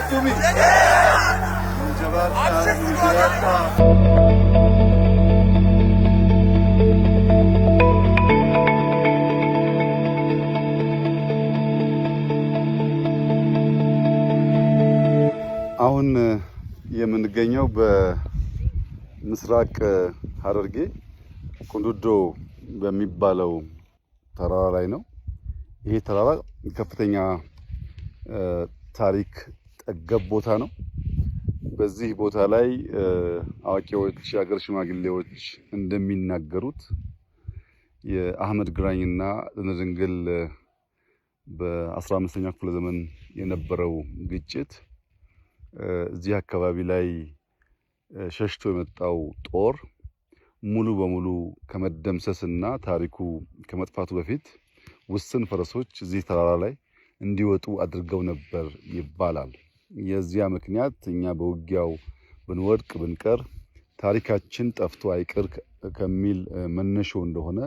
Tumi. አሁን የምንገኘው በምስራቅ ሐረርጌ ቁንዱዶ በሚባለው ተራራ ላይ ነው። ይሄ ተራራ ከፍተኛ ታሪክ ጠገብ ቦታ ነው። በዚህ ቦታ ላይ አዋቂዎች፣ የሀገር ሽማግሌዎች እንደሚናገሩት የአህመድ ግራኝና ድንግል በ15ኛው ክፍለ ዘመን የነበረው ግጭት እዚህ አካባቢ ላይ ሸሽቶ የመጣው ጦር ሙሉ በሙሉ ከመደምሰስና ታሪኩ ከመጥፋቱ በፊት ውስን ፈረሶች እዚህ ተራራ ላይ እንዲወጡ አድርገው ነበር ይባላል። የዚያ ምክንያት እኛ በውጊያው ብንወድቅ ብንቀር ታሪካችን ጠፍቶ አይቀር ከሚል መነሾ እንደሆነ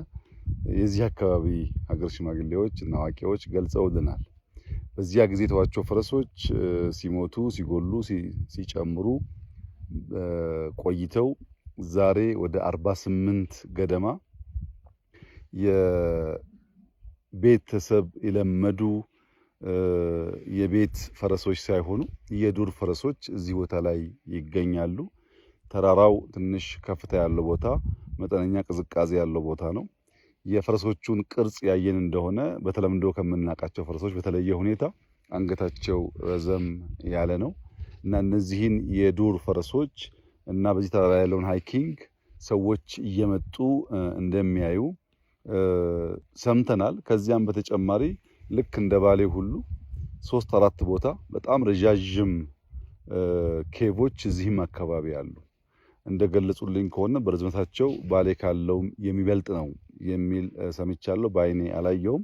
የዚህ አካባቢ ሀገር ሽማግሌዎች እና አዋቂዎች ገልጸውልናል። በዚያ ጊዜ የተዋቸው ፈረሶች ሲሞቱ፣ ሲጎሉ፣ ሲጨምሩ ቆይተው ዛሬ ወደ 48 ገደማ የቤተሰብ የለመዱ የቤት ፈረሶች ሳይሆኑ የዱር ፈረሶች እዚህ ቦታ ላይ ይገኛሉ። ተራራው ትንሽ ከፍታ ያለው ቦታ፣ መጠነኛ ቅዝቃዜ ያለው ቦታ ነው። የፈረሶቹን ቅርጽ ያየን እንደሆነ በተለምዶ ከምናውቃቸው ፈረሶች በተለየ ሁኔታ አንገታቸው ረዘም ያለ ነው እና እነዚህን የዱር ፈረሶች እና በዚህ ተራራ ያለውን ሃይኪንግ ሰዎች እየመጡ እንደሚያዩ ሰምተናል። ከዚያም በተጨማሪ ልክ እንደ ባሌ ሁሉ 3-4 ቦታ በጣም ረዣዥም ኬቮች እዚህም አካባቢ አሉ። እንደገለጹልኝ ከሆነ በርዝመታቸው ባሌ ካለው የሚበልጥ ነው የሚል ሰምቻለሁ። በአይኔ አላየውም።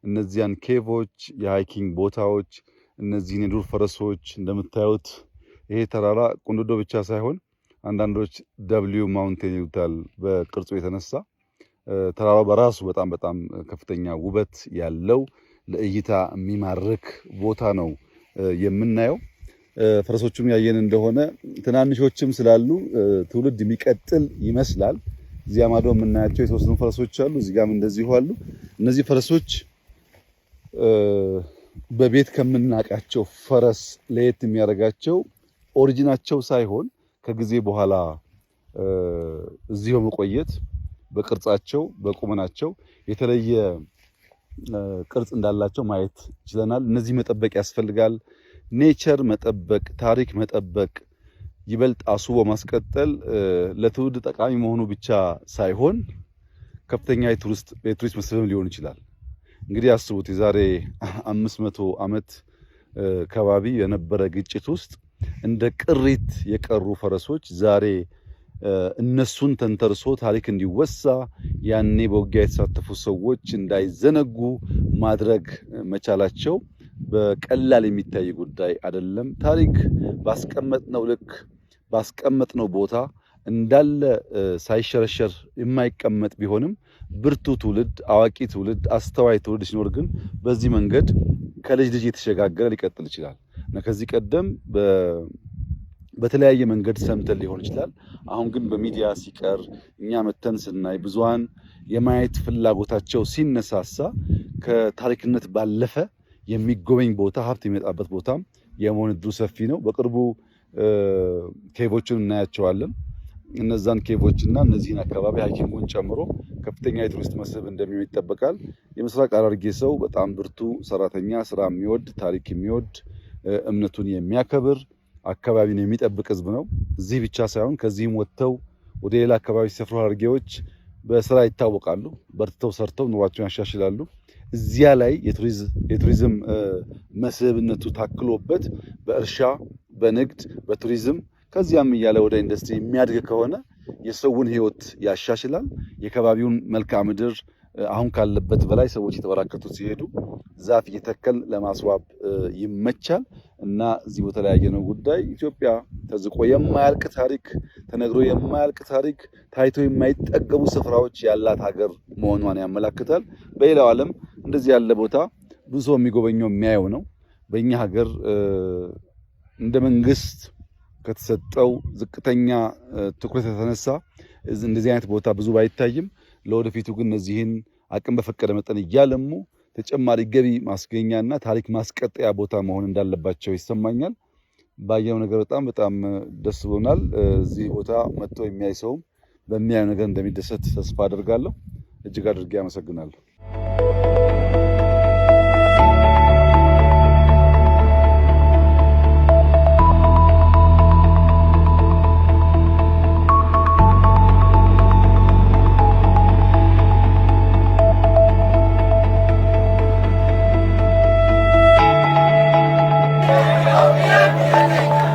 እነዚያን ኬቮች፣ የሃይኪንግ ቦታዎች፣ እነዚህን የዱር ፈረሶች እንደምታዩት ይሄ ተራራ ቁንዱዶ ብቻ ሳይሆን አንዳንዶች ደብሊው ማውንቴን ይሉታል በቅርጹ የተነሳ ተራራው በራሱ በጣም ከፍተኛ ውበት ያለው ለእይታ የሚማርክ ቦታ ነው የምናየው። ፈረሶቹም ያየን እንደሆነ ትናንሾችም ስላሉ ትውልድ የሚቀጥል ይመስላል። እዚያ ማዶ የምናያቸው የተወሰኑ ፈረሶች አሉ፣ እዚህ ጋርም እንደዚሁ አሉ። እነዚህ ፈረሶች በቤት ከምናውቃቸው ፈረስ ለየት የሚያደርጋቸው ኦሪጂናቸው ሳይሆን ከጊዜ በኋላ እዚህ በመቆየት በቅርጻቸው በቁመናቸው የተለየ ቅርጽ እንዳላቸው ማየት ችለናል። እነዚህ መጠበቅ ያስፈልጋል። ኔቸር መጠበቅ፣ ታሪክ መጠበቅ ይበልጥ አስቦ ማስቀጠል ለትውልድ ጠቃሚ መሆኑ ብቻ ሳይሆን ከፍተኛ የቱሪስት መስህብም ሊሆን ይችላል። እንግዲህ አስቡት የዛሬ 500 ዓመት ከባቢ የነበረ ግጭት ውስጥ እንደ ቅሪት የቀሩ ፈረሶች ዛሬ እነሱን ተንተርሶ ታሪክ እንዲወሳ ያኔ በውጊያ የተሳተፉ ሰዎች እንዳይዘነጉ ማድረግ መቻላቸው በቀላል የሚታይ ጉዳይ አይደለም። ታሪክ ባስቀመጥነው ልክ ባስቀመጥነው ቦታ እንዳለ ሳይሸረሸር የማይቀመጥ ቢሆንም ብርቱ ትውልድ፣ አዋቂ ትውልድ፣ አስተዋይ ትውልድ ሲኖር ግን በዚህ መንገድ ከልጅ ልጅ የተሸጋገረ ሊቀጥል ይችላል እና ከዚህ ቀደም በተለያየ መንገድ ሰምተን ሊሆን ይችላል። አሁን ግን በሚዲያ ሲቀር እኛ መተን ስናይ ብዙሃን የማየት ፍላጎታቸው ሲነሳሳ ከታሪክነት ባለፈ የሚጎበኝ ቦታ ሀብት የሚመጣበት ቦታም የመሆን እድሉ ሰፊ ነው። በቅርቡ ኬቮችን እናያቸዋለን። እነዛን ኬቮችና እነዚህን አካባቢ ሃይኪንጉን ጨምሮ ከፍተኛ የቱሪስት መስህብ እንደሚሆን ይጠበቃል። የምስራቅ ሐረርጌ ሰው በጣም ብርቱ ሰራተኛ፣ ስራ የሚወድ፣ ታሪክ የሚወድ፣ እምነቱን የሚያከብር፣ አካባቢን የሚጠብቅ ህዝብ ነው። እዚህ ብቻ ሳይሆን ከዚህም ወጥተው ወደ ሌላ አካባቢ ሲሰፍሩ ሐረርጌዎች በስራ ይታወቃሉ። በርትተው ሰርተው ኑሯቸውን ያሻሽላሉ። እዚያ ላይ የቱሪዝም መስህብነቱ ታክሎበት በእርሻ፣ በንግድ፣ በቱሪዝም ከዚያም እያለ ወደ ኢንዱስትሪ የሚያድግ ከሆነ የሰውን ህይወት ያሻሽላል። የከባቢውን መልክዓ ምድር አሁን ካለበት በላይ ሰዎች የተበራከቱ ሲሄዱ ዛፍ እየተከል ለማስዋብ ይመቻል እና እዚህ በተለያየ ነው ጉዳይ ኢትዮጵያ ተዝቆ የማያልቅ ታሪክ፣ ተነግሮ የማያልቅ ታሪክ፣ ታይቶ የማይጠገቡ ስፍራዎች ያላት ሀገር መሆኗን ያመለክታል። በሌላው ዓለም እንደዚህ ያለ ቦታ ብዙ ሰው የሚጎበኘው የሚያየው ነው። በእኛ ሀገር እንደ መንግስት ከተሰጠው ዝቅተኛ ትኩረት የተነሳ እንደዚህ አይነት ቦታ ብዙ ባይታይም ለወደፊቱ ግን እነዚህን አቅም በፈቀደ መጠን እያለሙ ተጨማሪ ገቢ ማስገኛና ታሪክ ማስቀጠያ ቦታ መሆን እንዳለባቸው ይሰማኛል። ባየው ነገር በጣም ደስ ብሎናል። እዚህ ቦታ መጥቶ የሚያይ ሰውም በሚያየው ነገር እንደሚደሰት ተስፋ አደርጋለሁ። እጅግ አድርጌ አመሰግናለሁ። Yeah.